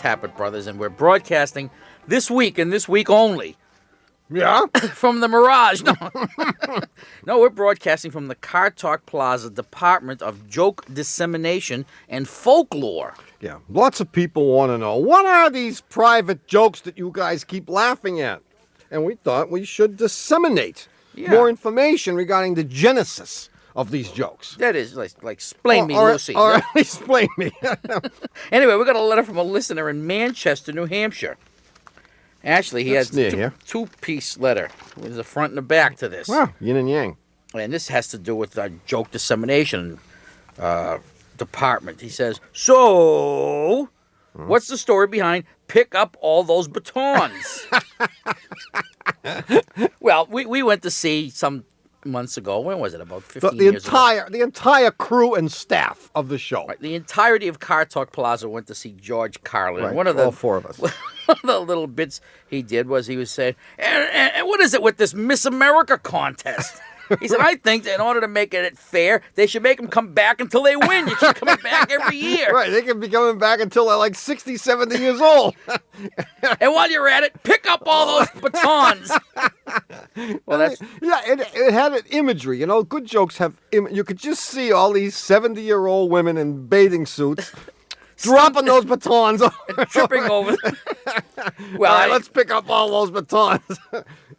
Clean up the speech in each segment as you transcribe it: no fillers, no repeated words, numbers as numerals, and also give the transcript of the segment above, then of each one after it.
Tappet Brothers, and we're broadcasting this week and this week only. Yeah? From the Mirage. No. No, we're broadcasting from the Car Talk Plaza Department of Joke Dissemination and Folklore. Yeah. Lots of people want to know, what are these private jokes that you guys keep laughing at? And we thought we should disseminate more information regarding the genesis of these jokes. That is, like explain me, Lucy. All right, explain me. Anyway, we got a letter from a listener in Manchester, New Hampshire. Actually, he has a two-piece letter. There's a front and a back to this. Wow, yin and yang. And this has to do with our joke dissemination department. He says, so, what's the story behind pick up all those batons? Well, we went to see some months ago. When was it? About 15 years ago. The entire crew and staff of the show. Right, the entirety of Car Talk Plaza went to see George Carlin. Right, One of the, all four of us. One of the little bits he did was he was saying, and what is it with this Miss America contest? He said, I think that in order to make it fair, they should make them come back until they win. You keep coming back every year. Right, they can be coming back until they're like 60, 70 years old. And while you're at it, pick up all those batons. Well, that's... Yeah, it had an imagery. You know, good jokes have... You could just see all these 70-year-old women in bathing suits dropping those batons. And tripping over them. Well, all right, let's pick up all those batons.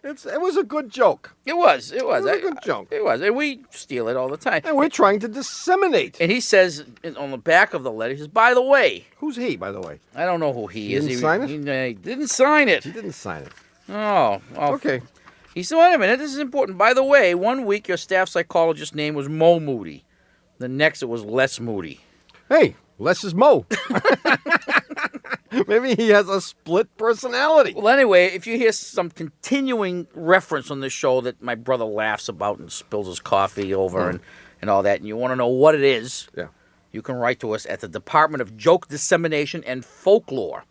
It was a good joke. It was. It was a good joke. It was. And we steal it all the time. And we're trying to disseminate. And he says, on the back of the letter, he says, by the way. Who's he, by the way? I don't know who he is. He didn't sign it? He didn't sign it. He didn't sign it. Oh. Well, okay. He said, wait a minute, this is important. By the way, one week your staff psychologist's name was Mo Moody. The next it was Les Moody. Hey, Les is Mo. Maybe he has a split personality. Well, anyway, if you hear some continuing reference on this show that my brother laughs about and spills his coffee over and all that, and you want to know what it is, you can write to us at the Department of Joke Dissemination and Folklore,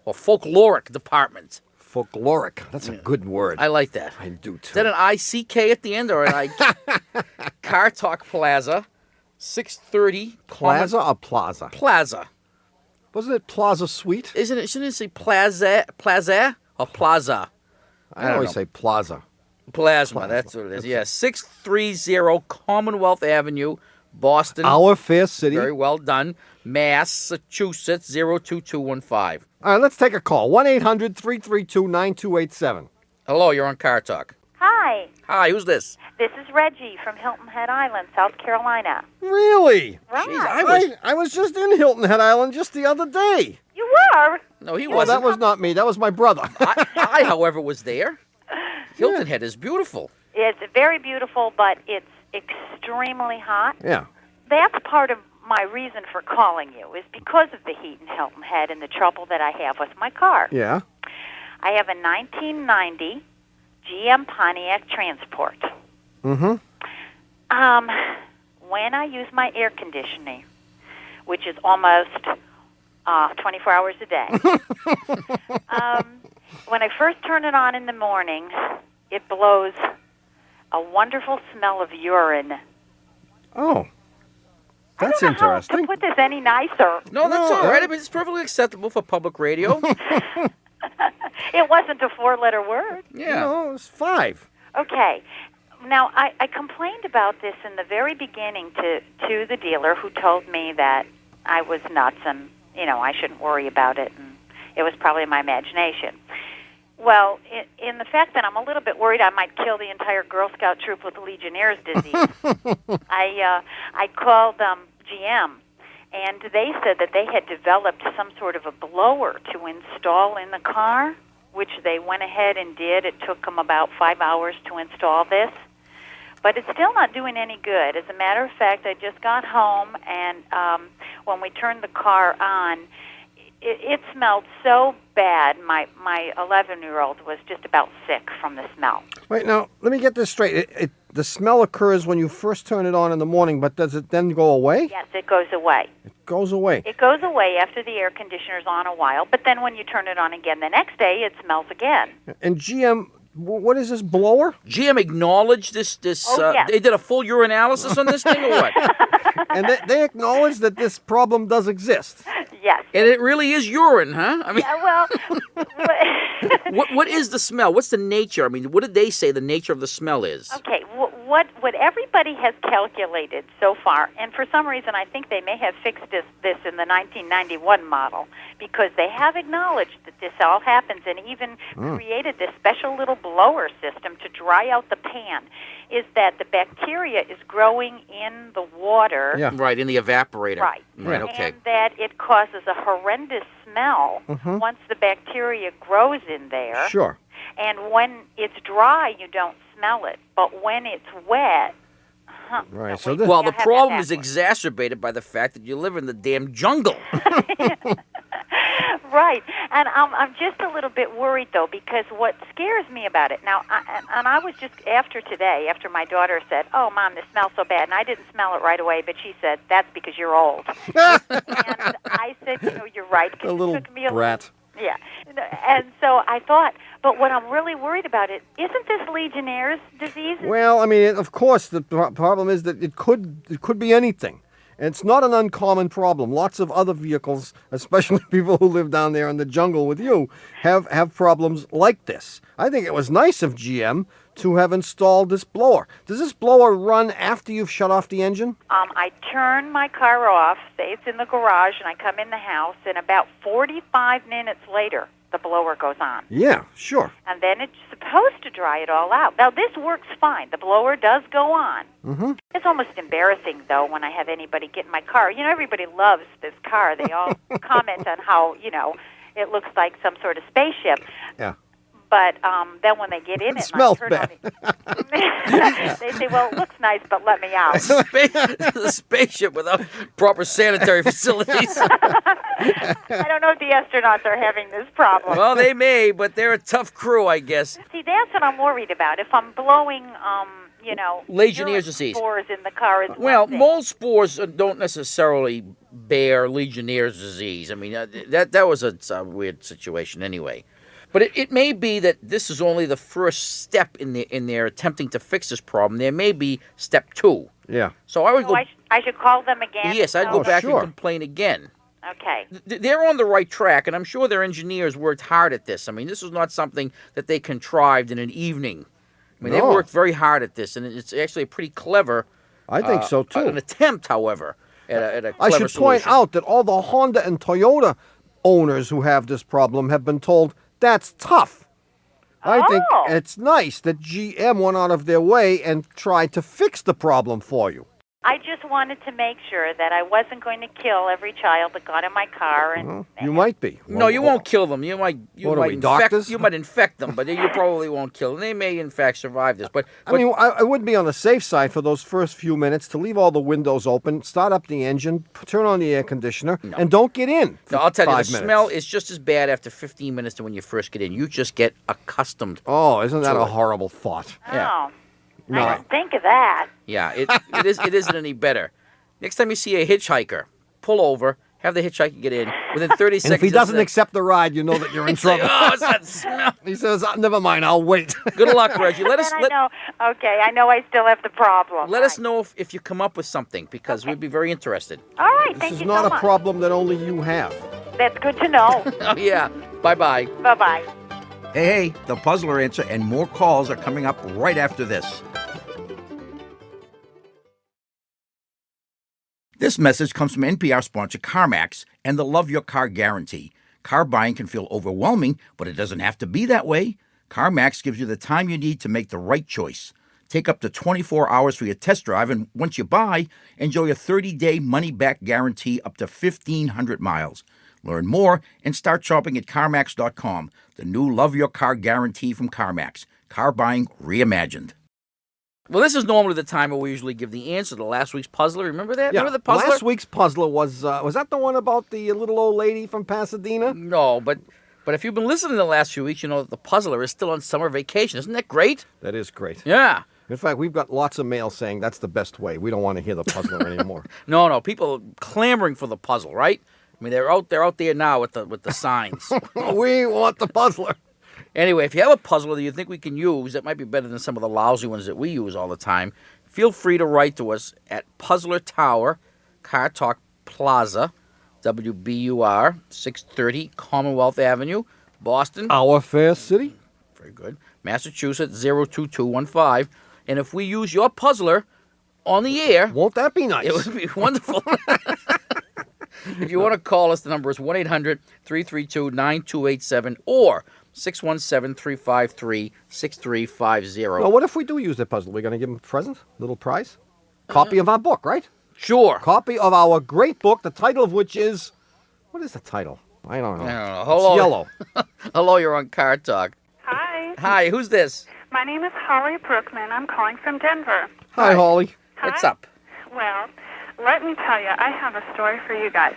or Folkloric Department. Folkloric. That's a good word. I like that. I do, too. Is that an I-C-K at the end or an I? Car Talk Plaza, 630. Plaza or Plaza? Plaza. Wasn't it Plaza Suite? Shouldn't it say Plaza or Plaza? I always say Plaza. Plasma, that's what it is. Yeah, 630 Commonwealth Avenue, Boston. Our fair city. Very well done. Massachusetts, 02215. All right, let's take a call. 1-800-332-9287. Hello, you're on Car Talk. Hi. Hi, who's this? This is Reggie from Hilton Head Island, South Carolina. Really? Right. Jeez, I was just in Hilton Head Island just the other day. You were? No, he Well, wasn't. that was not me. That was my brother. I, however, was there. Hilton Head is beautiful. It's very beautiful, but it's extremely hot. Yeah. That's part of my reason for calling you, is because of the heat in Hilton Head and the trouble that I have with my car. Yeah. I have a 1990 GM Pontiac Transport. Mm-hmm. When I use my air conditioning, which is almost 24 hours a day, when I first turn it on in the morning, it blows a wonderful smell of urine. Oh. That's I don't know interesting. how to put this any nicer. No, that's all right. I mean, it's perfectly acceptable for public radio. It wasn't a 4-letter word. Yeah. No, it's 5. Okay. Now, I complained about this in the very beginning to the dealer, who told me that I was nuts and, I shouldn't worry about it, and it was probably my imagination. Well, in the fact that I'm a little bit worried I might kill the entire Girl Scout troop with Legionnaire's disease, I called GM, and they said that they had developed some sort of a blower to install in the car, which they went ahead and did. It took them about 5 hours to install this. But it's still not doing any good. As a matter of fact, I just got home, and when we turned the car on, it smelled so bad. My 11-year-old was just about sick from the smell. Wait, now, let me get this straight. The smell occurs when you first turn it on in the morning, but does it then go away? Yes, it goes away. It goes away. It goes away after the air conditioner's on a while, but then when you turn it on again the next day, it smells again. And GM, what is this blower? GM acknowledged this. Yes. They did a full urinalysis on this thing or what? And they acknowledge that this problem does exist. Yes. And it really is urine, huh? I mean, Yeah, well, what is the smell? What's the nature? I mean, what did they say the nature of the smell is? okay, what everybody has calculated so far, and for some reason I think they may have fixed this in the 1991 model, because they have acknowledged that this all happens and even created this special little blower system to dry out the pan, is that the bacteria is growing in the water. Yeah. Right, in the evaporator. Right. Right, okay. And that it causes a horrendous smell once the bacteria grows in there. Sure. And when it's dry, you don't smell it. But when it's wet, Right. So Well, the problem is exacerbated by the fact that you live in the damn jungle. Right, and I'm just a little bit worried, though, because what scares me about it, now, I was just, after my daughter said, "Oh, Mom, this smells so bad," and I didn't smell it right away, but she said, "That's because you're old." And I said, "You're right." A little brat. Yeah, and so I thought, but what I'm really worried about isn't this Legionnaire's disease? Well, I mean, of course, the problem is that it could be anything. And it's not an uncommon problem. Lots of other vehicles, especially people who live down there in the jungle with you, have problems like this. I think it was nice of GM to have installed this blower. Does this blower run after you've shut off the engine? I turn my car off, say it's in the garage, and I come in the house, and about 45 minutes later, the blower goes on. Yeah, sure. And then it's supposed to dry it all out. Now, this works fine. The blower does go on. Mm-hmm. It's almost embarrassing, though, when I have anybody get in my car. Everybody loves this car. They all comment on how, it looks like some sort of spaceship. Yeah. But then when they get in it, smells and I turn on they say, "Well, it looks nice, but let me out." A spaceship without proper sanitary facilities. I don't know if the astronauts are having this problem. Well, they may, but they're a tough crew, I guess. See, that's what I'm worried about. If I'm blowing, Legionnaire's urine disease. spores in the car is Well, one thing. mold spores don't necessarily bear Legionnaire's disease. I mean, that was a weird situation anyway. But it may be that this is only the first step in their attempting to fix this problem. There may be step 2. Yeah. So I would go. I should call them again? Yes, I'd go back sure. and complain again. Okay. They're on the right track, and I'm sure their engineers worked hard at this. I mean, this is not something that they contrived in an evening. I mean, they No. worked very hard at this, and it's actually pretty clever. I think so, too. An attempt, however, at a clever I should point solution. out that all the Honda and Toyota owners who have this problem have been told that's tough. I think it's nice that GM went out of their way and tried to fix the problem for you. I just wanted to make sure that I wasn't going to kill every child that got in my car. And You might be. No, you won't kill them. You might infect, doctors? You might infect them, but you probably won't kill them. They may, in fact, survive this. But I mean, I would be on the safe side for those first few minutes to leave all the windows open, start up the engine, turn on the air conditioner, and don't get in. No, I'll tell you, the 5 minutes. smell is just as bad after 15 minutes than when you first get in. You just get accustomed. Oh, isn't that to a it. horrible thought? Yeah. No. I didn't think of that. Yeah, it isn't any better. Next time you see a hitchhiker, pull over, have the hitchhiker get in. Within 30 seconds. And if he doesn't accept the ride, you know that you're in trouble. Oh, it's that smell. He says, "Never mind, I'll wait." Good luck, Reggie. Then I know. Okay, I know I still have the problem. Let us know if you come up with something, because we'd be very interested. All right, This thank is you not so a much. problem that only you have. That's good to know. Oh, yeah. Bye-bye. Bye-bye. Hey, the Puzzler answer and more calls are coming up right after this. This message comes from NPR sponsor CarMax and the Love Your Car Guarantee. Car buying can feel overwhelming, but it doesn't have to be that way. CarMax gives you the time you need to make the right choice. Take up to 24 hours for your test drive, and once you buy, enjoy a 30-day money-back guarantee up to 1,500 miles. Learn more and start shopping at CarMax.com. The new Love Your Car Guarantee from CarMax. Car buying reimagined. Well, this is normally the time where we usually give the answer to last week's puzzler. Remember that? Yeah. Remember the puzzler? Last week's puzzler was that the one about the little old lady from Pasadena? No, but if you've been listening the last few weeks, you know that the puzzler is still on summer vacation. Isn't that great? That is great. Yeah. In fact, we've got lots of mail saying that's the best way. We don't want to hear the puzzler anymore. No, people are clamoring for the puzzle, right? I mean, they're out there now with the signs. We want the puzzler. Anyway, if you have a puzzle that you think we can use that might be better than some of the lousy ones that we use all the time, feel free to write to us at Puzzler Tower, Car Talk Plaza, WBUR, 630 Commonwealth Avenue, Boston. Our fair city. Very good. Massachusetts, 02215. And if we use your puzzler on the air, Won't that be nice? it would be wonderful. If you want to call us, the number is 1-800-332-9287 or 617-353-6350. Now, what if we do use that puzzle? We're going to give them a present? Little prize? Copy of our book, right? Sure. Copy of our great book, the title of which is... What is the title? I don't know. Hello. It's yellow. Hello, you're on Car Talk. Hi, Hi, who's this? my name is Holly Brookman. I'm calling from Denver. Hi, Holly. What's Hi. up? Well, let me tell you, I have a story for you guys.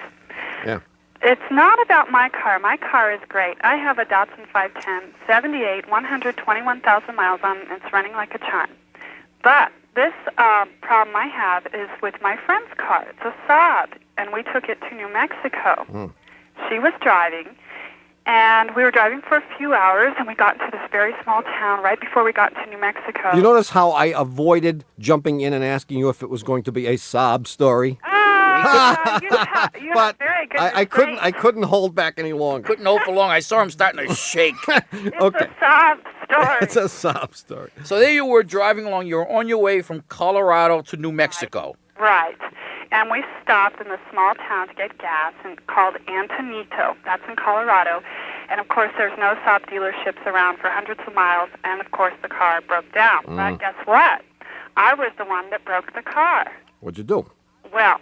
Yeah. It's not about my car. My car is great. I have a Datsun 510, 78, 121,000 miles on, and it's running like a charm. But this problem I have is with my friend's car. It's a Saab, and we took it to New Mexico. She was driving, and we were driving for a few hours, and we got into this very small town right before we got to New Mexico. You notice how I avoided jumping in and asking you if it was going to be a sob story? You have But very good I couldn't hold back any longer. Couldn't hold for long. I saw him starting to shake. It's Okay. a sob story. It's a sob story. So there you were driving along. You were on your way from Colorado to New Mexico. Right. And we stopped in this small town to get gas and called Antonito. That's in Colorado. And, of course, there's no Saab dealerships around for hundreds of miles. And, of course, the car broke down. But guess what? I was the one that broke the car. What'd you do? Well,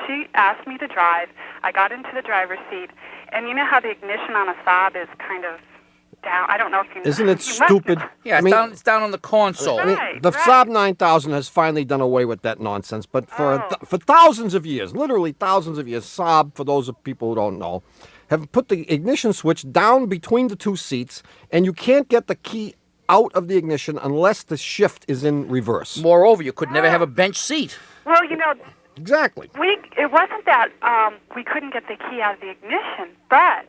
she asked me to drive. I got into the driver's seat. And you know how the ignition on a Saab is kind of down? I don't know if you know. Isn't it You must stupid? know. Yeah, it's down on the console. I mean, Right, the right. Saab 9000 has finally done away with that nonsense, but for thousands of years, literally thousands of years, Saab, for those of people who don't know, have put the ignition switch down between the two seats, and you can't get the key out of the ignition unless the shift is in reverse. Moreover, you could never have a bench seat. Well, you know, Exactly. it wasn't that we couldn't get the key out of the ignition, but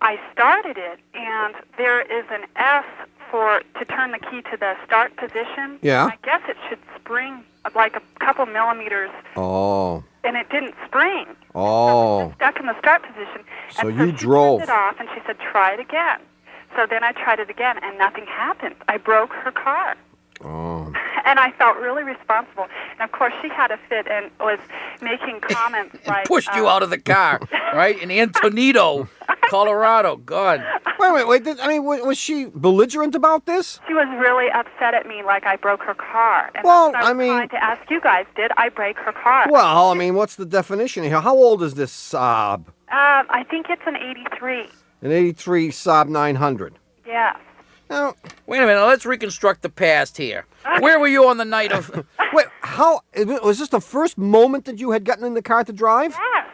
I started it, and there is an S to turn the key to the start position. Yeah. I guess it should spring like a couple millimeters, Oh. and it didn't spring. Oh. Stuck in the start position. So and you she drove. turned it off, and she said, "Try it again." So then I tried it again, and nothing happened. I broke her car. Oh. And I felt really responsible. And, of course, she had a fit and was making comments like... Pushed you out of the car, right? In Antonito, Colorado. God. Wait. Was she belligerent about this? She was really upset at me like I broke her car. And Well, that's what I mean- trying to ask you guys, did I break her car? Well, I mean, what's the definition here? How old is this Saab? I think it's an 83. An 83 Saab 900. Yeah. Now, Wait a minute. Let's reconstruct the past here. Where were you on the night of... wait, was this the first moment that you had gotten in the car to drive? Yes.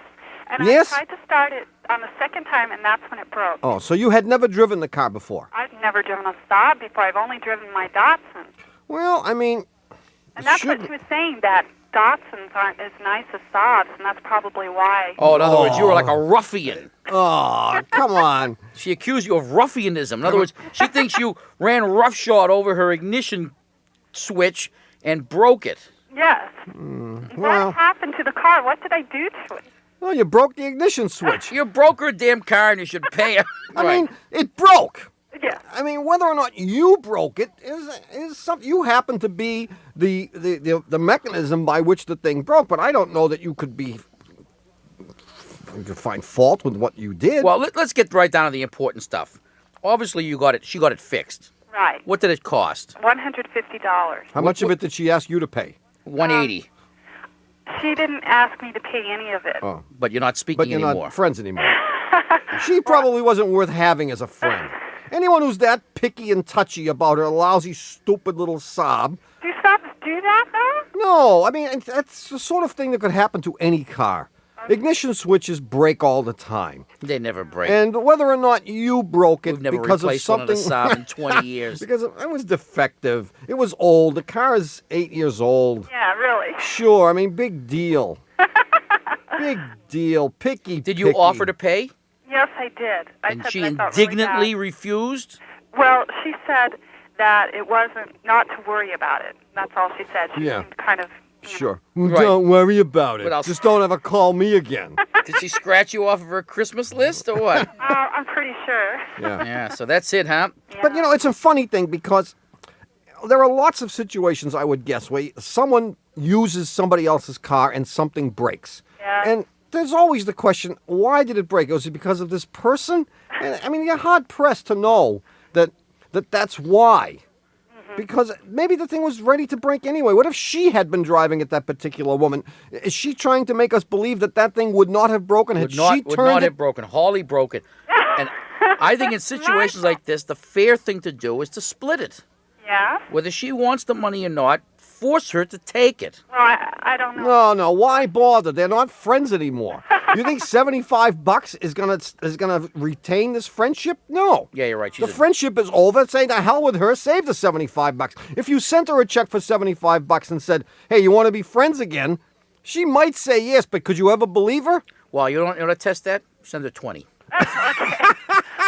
And Yes? I tried to start it on the second time, and that's when it broke. Oh, so you had never driven the car before? I've never driven a Saab before. I've only driven my Datsun. Well, I mean, And that's what she was saying, that Datsuns aren't as nice as Saabs, and that's probably why. Oh, in other words, you were like a ruffian. oh, come on. She accused you of ruffianism. In other words, she thinks you ran roughshod over her ignition switch and broke it. Yes. well. What happened to the car? What did I do to it? Well, you broke the ignition switch. You broke her damn car and you should pay her. I mean, it broke. Yeah. I mean, whether or not you broke it is something. You happen to be the mechanism by which the thing broke, but I don't know that you could find fault with what you did. Well, let's get right down to the important stuff. Obviously, she got it fixed. Right. What did it cost? $150. How much of it did she ask you to pay? $180. She didn't ask me to pay any of it. Oh, But you're not speaking but you're anymore. not friends anymore. She probably wasn't worth having as a friend. Anyone who's that picky and touchy about her lousy, stupid little Saab. Do Saabs do that, though? No, I mean, that's the sort of thing that could happen to any car. Ignition switches break all the time. They never break. And whether or not you broke it We've never because of replaced one of something... the Saab in 20 years. because it was defective. It was old. The car is 8 years old. Yeah, really. Sure, I mean, big deal. Big deal. Picky. Did you offer to pay? Yes, I did. I And said she that I felt really indignantly bad. refused? Well, she said that it wasn't, not to worry about it. That's all she said. She Yeah. seemed kind of Sure. Right. Don't worry about it. What else? Just don't ever call me again. Did she scratch you off of her Christmas list or what? I'm pretty sure. Yeah. Yeah, so that's it, huh? But, it's a funny thing because there are lots of situations, I would guess, where someone uses somebody else's car and something breaks. Yeah. And there's always the question, why did it break? Was it because of this person? And, I mean, you're hard-pressed to know that's why. Because maybe the thing was ready to break anyway. What if she had been driving at that particular woman? Is she trying to make us believe that thing would not have broken? Would not have broken. Hawley broke it. And I think in situations like this, the fair thing to do is to split it. Yeah? Whether she wants the money or not, force her to take it. Well, I don't know. No, why bother? They're not friends anymore. You think $75 is gonna retain this friendship? No. Yeah, you're right. The friendship is over. Say the hell with her. Save the $75. If you sent her a check for $75 and said, "Hey, you want to be friends again?" she might say yes. But could you ever believe her? Well, you want to test that? Send her 20.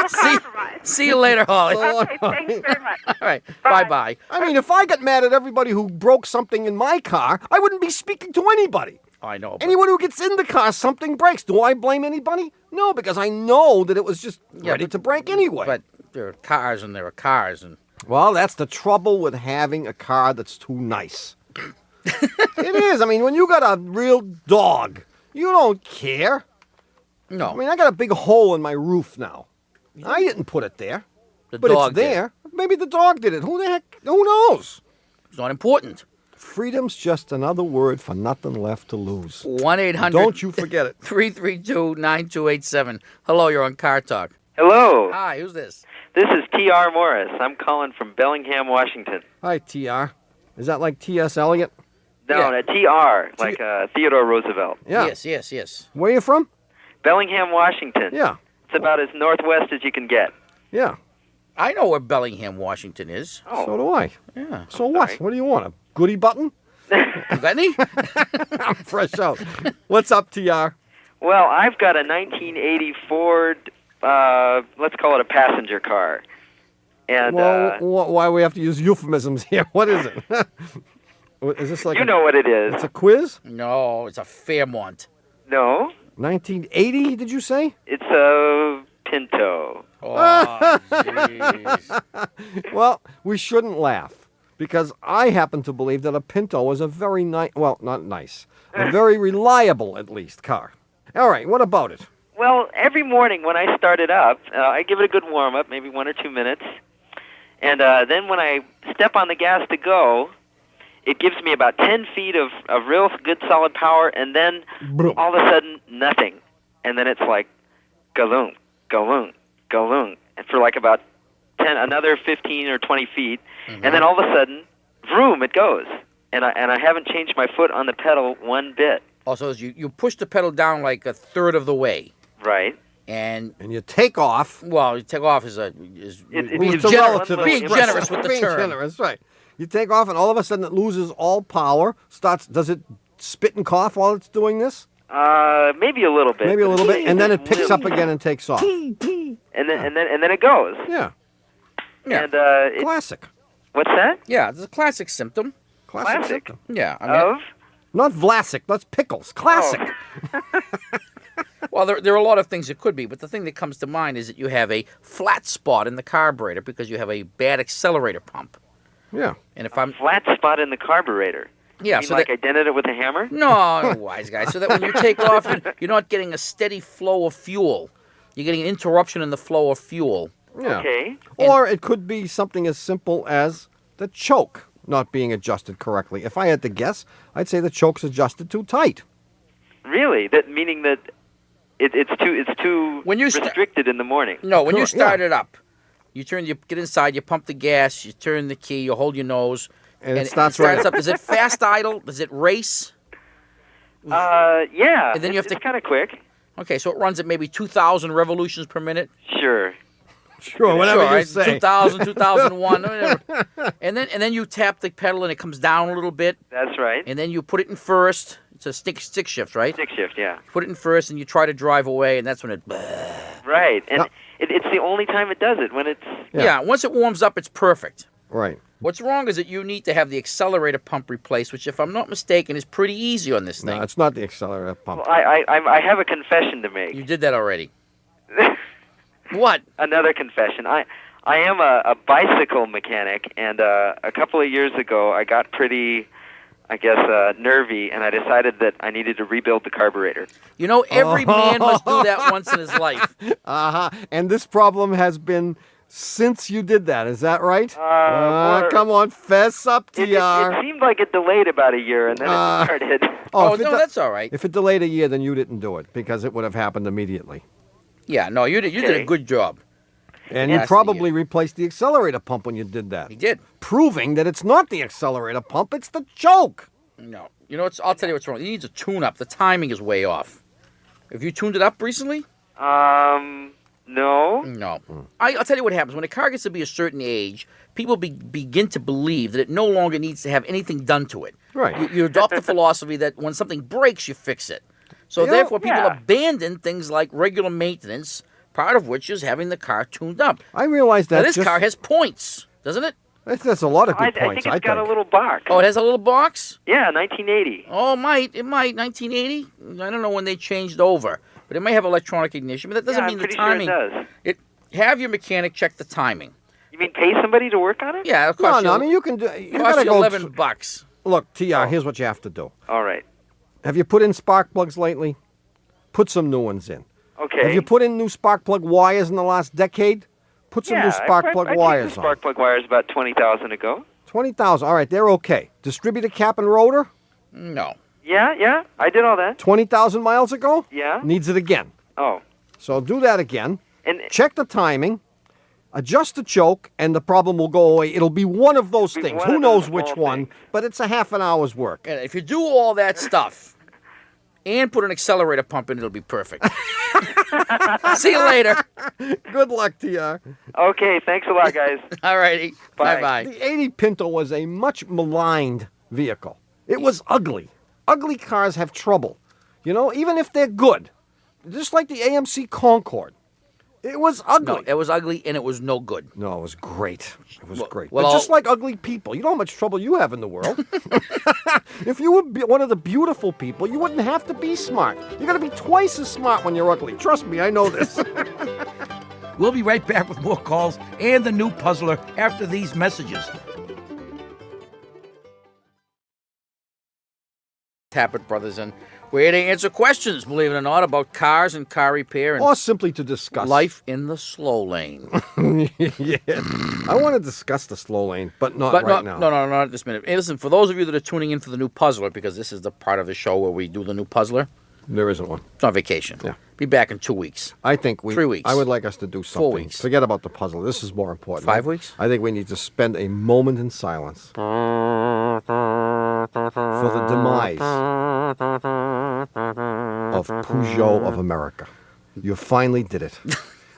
Okay. See you later, Holly. Okay, thanks very much. All right. Bye-bye. I mean, if I got mad at everybody who broke something in my car, I wouldn't be speaking to anybody. I know. But Anyone who gets in the car, something breaks. Do I blame anybody? No, because I know that it was just ready to break anyway. But there are cars and there are cars. And Well, that's the trouble with having a car that's too nice. It is. I mean, when you got a real dog, you don't care. no. I mean, I got a big hole in my roof now. I didn't put it there, the but dog it's there. Maybe the dog did it. Who the heck? Who knows? It's not important. Freedom's just another word for nothing left to lose. 1-800. Don't you forget it. 332-9287. Hello, you're on Car Talk. Hello. Hi, who's this? This is T.R. Morris. I'm calling from Bellingham, Washington. Hi, TR. Is that like T.S. Eliot? No, Yeah. T.R., like Theodore Roosevelt. Yeah. Yes. Where you from? Bellingham, Washington. Yeah. It's about as northwest as you can get. Yeah. I know where Bellingham, Washington is. Oh. So do I. Yeah. So what? Sorry. What do you want? A goodie button? You got any? I'm fresh out. What's up, TR? Well, I've got a 1980 Ford, let's call it a passenger car. And Well, why we have to use euphemisms here? What is it? Is this like you know what it is. It's a quiz? No, it's a Fairmont. No, 1980, did you say? it's a Pinto. Oh, jeez. Well, we shouldn't laugh because I happen to believe that a Pinto is a very nice, well, not nice, a very reliable, at least, car. All right, what about it? Well, every morning when I start it up, I give it a good warm-up, maybe 1 or 2 minutes. And then when I step on the gas to go, it gives me about 10 feet of real good solid power, and then Broom. all of a sudden, nothing. And then it's like, galoon, galoon, galoon. And for like about another 15 or 20 feet, and then all of a sudden, vroom, it goes. And I haven't changed my foot on the pedal one bit. Also, you push the pedal down like a third of the way. Right. And, And you take off. well, you take off is It being gives a you generous, one little being impression. generous with the Being term. generous, right. You take off, and all of a sudden it loses all power. Does it spit and cough while it's doing this? Maybe a little bit. Maybe a little bit, and then it picks up Really- again and takes off. And then it goes. Yeah, Yeah. And classic. what's that? Yeah, it's a classic symptom. Classic. Classic. symptom. Yeah. I mean, Of? Not Vlasic, that's pickles. Classic. well, there are a lot of things it could be, but the thing that comes to mind is that you have a flat spot in the carburetor because you have a bad accelerator pump. Yeah. And if I'm Flat spot in the carburetor. yeah, You mean so like that, I dented it with a hammer? no, wise guy. So that when you take off, you're not getting a steady flow of fuel. You're getting an interruption in the flow of fuel. Yeah. Okay. Or it could be something as simple as the choke not being adjusted correctly. If I had to guess, I'd say the choke's adjusted too tight. Really? That meaning that it's too When you restricted in the morning. No, when you Correct, yeah. start it up, you get inside, you pump the gas, you turn the key, you hold your nose, And it starts right up. Does it fast idle? Does it race? Yeah. And then you have to- It's kind of quick. Okay, so it runs at maybe 2,000 revolutions per minute. Sure. Sure, whatever Sure, you right? say. 2000, 2001, whatever. and then you tap the pedal and it comes down a little bit, That's right. and then you put it in first. It's a stick shift, right? Stick shift, yeah. Put it in first, and you try to drive away, and that's when it. Right. And No. it's the only time it does it when it's Yeah. Once it warms up, it's perfect. Right. What's wrong is that you need to have the accelerator pump replaced, which, if I'm not mistaken, is pretty easy on this thing. No, it's not the accelerator pump. Well, I have a confession to make. You did that already. What? Another confession. I am a bicycle mechanic, and a couple of years ago I got pretty, I guess, nervy, and I decided that I needed to rebuild the carburetor. You know, every man must do that once in his life. And this problem has been since you did that. Is that right? Come on, fess up, TR. It seemed like it delayed about a year, and then it started. Oh, no, that's all right. If it delayed a year, then you didn't do it, because it would have happened immediately. Yeah, no, you did a good job. And you probably replaced the accelerator pump when you did that. He did. Proving that it's not the accelerator pump, it's the choke. No. You know, I'll tell you what's wrong. It needs a tune-up. The timing is way off. Have you tuned it up recently? No. No. I'll tell you what happens. When a car gets to be a certain age, people begin to believe that it no longer needs to have anything done to it. Right. You adopt the philosophy that when something breaks, you fix it. So therefore, people abandon things like regular maintenance, part of which is having the car tuned up. I realize that. Now, this car has points, doesn't it? That's a lot of good points, I think it's got a little box. Oh, it has a little box? Yeah, 1980. Oh, it might. 1980? I don't know when they changed over. But it may have electronic ignition, but that doesn't mean the timing. Sure it does. Have your mechanic check the timing. You mean pay somebody to work on it? Yeah, of course. No, I mean, you can do. You gotta go $11. Look, TR, here's what you have to do. All right. Have you put in spark plugs lately? Put some new ones in. Okay. Have you put in new spark plug wires in the last decade? Put some new spark plug wires on. Spark plug wires about 20,000 ago. 20,000. All right, they're okay. Distributor cap and rotor? No. Yeah, I did all that. 20,000 miles ago? Yeah. Needs it again. Oh. So do that again. And check the timing. Adjust the choke, and the problem will go away. It'll be one of those things. Who knows which one? But it's a half an hour's work. And if you do all that stuff and put an accelerator pump in, it'll be perfect. See you later. Good luck, TR. Okay, thanks a lot, guys. All righty. Bye-bye. The 80 Pinto was a much maligned vehicle. It was ugly. Ugly cars have trouble. You know, even if they're good. Just like the AMC Concorde. It was ugly. No, it was ugly and it was no good. No, it was great. It was great. Well, but just like ugly people, you know how much trouble you have in the world. If you were one of the beautiful people, you wouldn't have to be smart. You're going to be twice as smart when you're ugly. Trust me, I know this. We'll be right back with more calls and the new puzzler after these messages. Tappet Brothers, and we're here to answer questions, believe it or not, about cars and car repair and or simply to discuss life in the slow lane. Yeah. I want to discuss the slow lane, but not right now. No, not at this minute. Hey, listen, for those of you that are tuning in for the new puzzler, because this is the part of the show where we do the new puzzler, there isn't one. it's on vacation. Yeah. Be back in 2 weeks. I think 3 weeks. I would like us to do something. 4 weeks. Forget about the puzzle. This is more important. 5 weeks? I think we need to spend a moment in silence for the demise of Peugeot of America. You finally did it.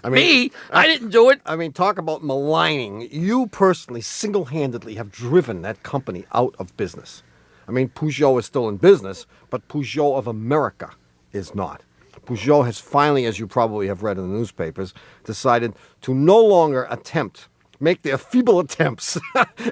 I mean, Me? I didn't do it. I mean, talk about maligning. You personally, single-handedly, have driven that company out of business. I mean, Peugeot is still in business, but Peugeot of America is not. Peugeot has finally, as you probably have read in the newspapers, decided to no longer make their feeble attempts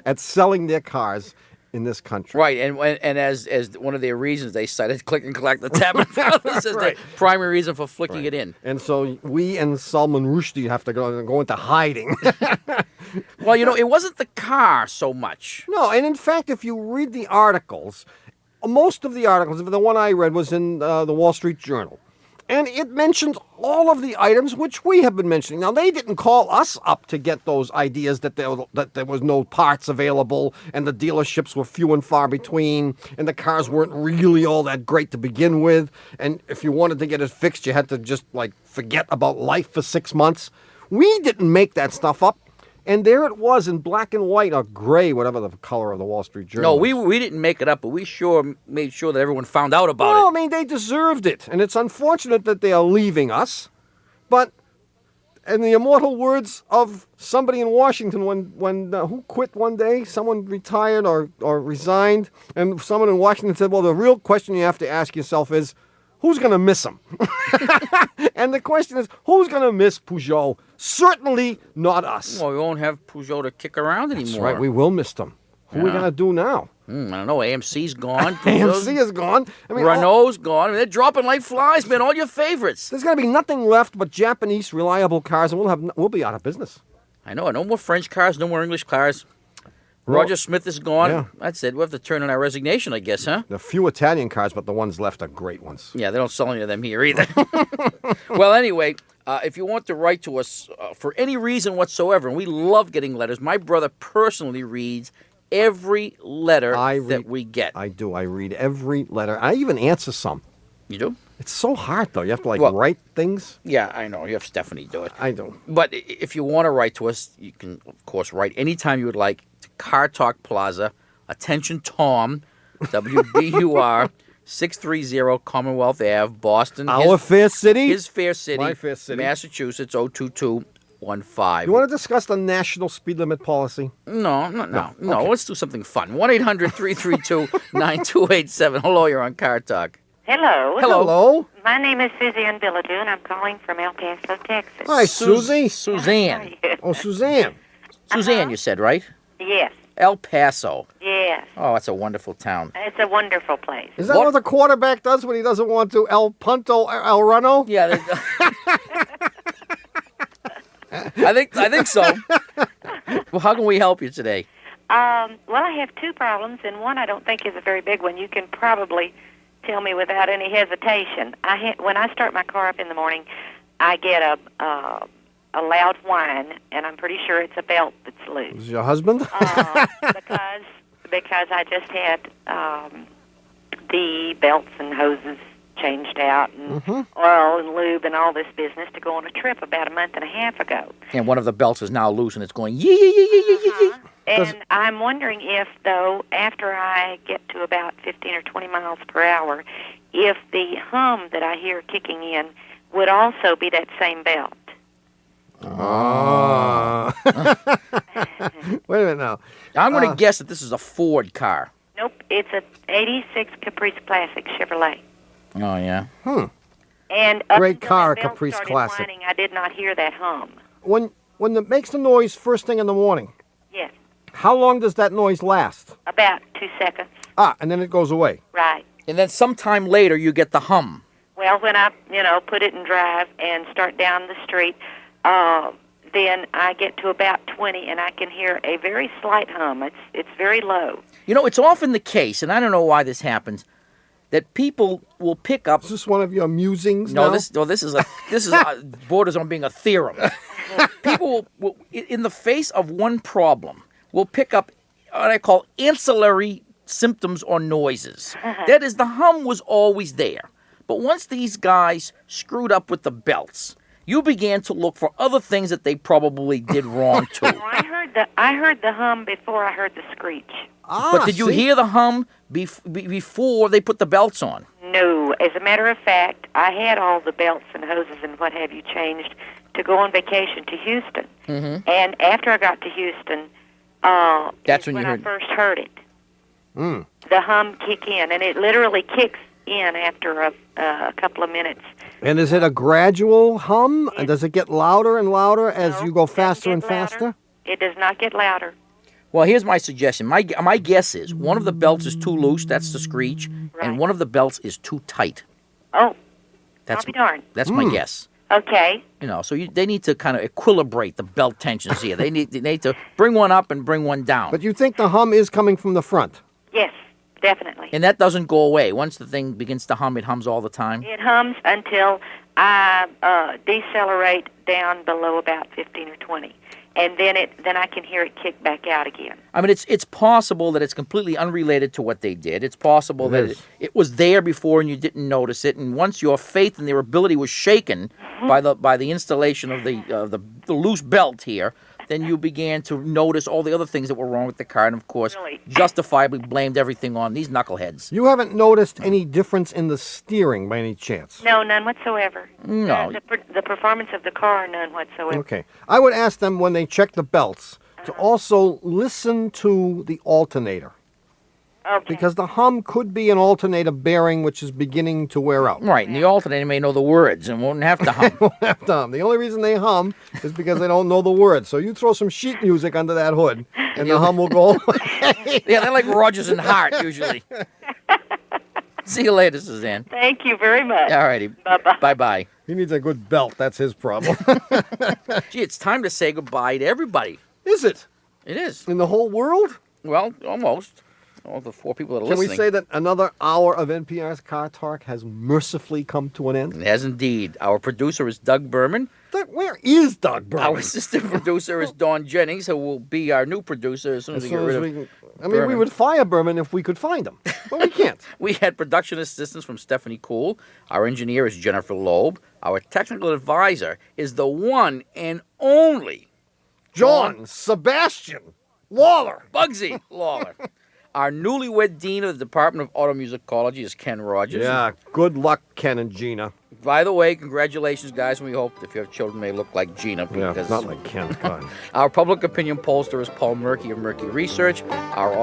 at selling their cars in this country. Right, and as one of their reasons, they cited click and collect the Tappet Brothers as the primary reason for flicking it in. And so we and Salman Rushdie have to go into hiding. Well, you know, it wasn't the car so much. No, and in fact, if you read the articles, most of the articles, the one I read was in the Wall Street Journal. And it mentions all of the items which we have been mentioning. Now, they didn't call us up to get those ideas that there was no parts available and the dealerships were few and far between and the cars weren't really all that great to begin with. And if you wanted to get it fixed, you had to just, forget about life for 6 months. We didn't make that stuff up. And there it was in black and white or gray, whatever the color of the Wall Street Journal. No, we didn't make it up, but we sure made sure that everyone found out about Well, it. I mean, they deserved it. And it's unfortunate that they are leaving us. But in the immortal words of somebody in Washington, when who quit one day? Someone retired or resigned. And someone in Washington said, well, the real question you have to ask yourself is, who's going to miss them? And the question is, who's going to miss Peugeot Certainly not us. Well, we won't have Peugeot to kick around anymore. That's right. We will miss them. Who are we going to do now? I don't know. AMC's gone. AMC is gone. I mean, Renault's gone. I mean, they're dropping like flies, man. All your favorites. There's going to be nothing left but Japanese reliable cars, and we'll be out of business. I know. No more French cars. No more English cars. Well, Roger Smith is gone. yeah. That's it. We'll have to turn in our resignation, I guess, huh? There are few Italian cars, but the ones left are great ones. Yeah, they don't sell any of them here either. Well, anyway, if you want to write to us for any reason whatsoever, and we love getting letters, my brother personally reads every letter that we get. I do. I read every letter. I even answer some. You do? It's so hard, though. You have to, write things. Yeah, I know. You have Stephanie do it. I don't. But if you want to write to us, you can, of course, write anytime you would like to Car Talk Plaza, Attention Tom, WBUR, 630 Commonwealth Ave, Boston. Our fair city? His fair city. My fair city. Massachusetts, 02215. You want to discuss the national speed limit policy? No. Okay. Let's do something fun. 1-800-332-9287. Hello, you're on Car Talk. Hello. Hello. My name is Suzanne Billadu, and I'm calling from El Paso, Texas. Hi, Susie. Suzanne. Oh, Suzanne. Suzanne, you said, right? Yes. El Paso. Yes. Oh, that's a wonderful town. It's a wonderful place. Is that what the quarterback does when he doesn't want to? El Punto, El Runo? Yeah. I think so. Well, how can we help you today? Well, I have two problems, and one I don't think is a very big one. You can probably tell me without any hesitation. When I start my car up in the morning, I get a loud whine, and I'm pretty sure it's a belt that's loose. Is your husband? Because I just had the belts and hoses changed out, and oil and lube and all this business to go on a trip about a month and a half ago. And one of the belts is now loose, and it's going yee yee yee yee yee yee. And I'm wondering if, though, after I get to about 15 or 20 miles per hour, if the hum that I hear kicking in would also be that same belt. Wait a minute now. I'm going to guess that this is a Ford car. Nope, it's a 86 Caprice Classic Chevrolet. Oh, yeah. And Great car, until that belt Caprice started Classic. whining, I did not hear that hum. When it makes the noise first thing in the morning, Yes, how long does that noise last? about 2 seconds. And then it goes away. Right. And then sometime later, you get the hum. Well, when I, put it in drive and start down the street, then I get to about 20, and I can hear a very slight hum. It's very low. It's often the case, and I don't know why this happens, that people will pick up. Is this one of your musings? No, now? this is borders on being a theorem. People will, in the face of one problem, will pick up what I call ancillary symptoms or noises. That is, the hum was always there, but once these guys screwed up with the belts, you began to look for other things that they probably did wrong too. I heard the hum before I heard the screech. But did you hear the hum before they put the belts on? No. As a matter of fact, I had all the belts and hoses and what have you changed to go on vacation to Houston. And after I got to Houston, that's when I first heard it. The hum kick in, and it literally kicks in after a couple of minutes. And is it a gradual hum? And does it get louder and louder as you go faster and faster? It does not get louder. Well, here's my suggestion. My guess is one of the belts is too loose, that's the screech, and one of the belts is too tight. Oh, I'll be darned. That's my guess. Okay. So they need to kind of equilibrate the belt tensions here. They need to bring one up and bring one down. But you think the hum is coming from the front? Yes, definitely. And that doesn't go away. Once the thing begins to hum, it hums all the time? It hums until I decelerate down below about 15 or 20. And then I can hear it kick back out again. I mean, it's possible that it's completely unrelated to what they did. It's possible that it was there before and you didn't notice it. And once your faith in their ability was shaken by the installation of the loose belt here, then you began to notice all the other things that were wrong with the car, and of course, justifiably blamed everything on these knuckleheads. You haven't noticed any difference in the steering by any chance? No, none whatsoever. No. The performance of the car, none whatsoever. Okay. I would ask them when they check the belts to also listen to the alternator. Okay. Because the hum could be an alternator bearing which is beginning to wear out. Right, and the alternator may know the words and won't have to hum. The only reason they hum is because they don't know the words. So you throw some sheet music under that hood, and the hum will go away. Yeah, they're like Rogers and Hart, usually. See you later, Suzanne. Thank you very much. All righty. Bye-bye. Bye-bye. He needs a good belt. That's his problem. Gee, it's time to say goodbye to everybody. Is it? It is. In the whole world? Well, almost. All the 4 people that are Can listening. we say that another hour of NPR's Car Talk has mercifully come to an end? It has indeed. Our producer is Doug Berman. Where is Doug Berman? Our assistant producer is Dawn Jennings, who will be our new producer as soon as we get rid of we Berman. would fire Berman if we could find him, but we can't. We had production assistance from Stephanie Kuhl. Our engineer is Jennifer Loeb. Our technical advisor is the one and only John Sebastian Lawler. Bugsy Lawler. Our newlywed dean of the Department of Automusicology is Ken Rogers. Yeah, good luck, Ken and Gina. By the way, congratulations, guys. We hope if you have children, they look like Gina. Yeah, Because not like Ken. God. Our public opinion pollster is Paul Murky of Murky Research. Our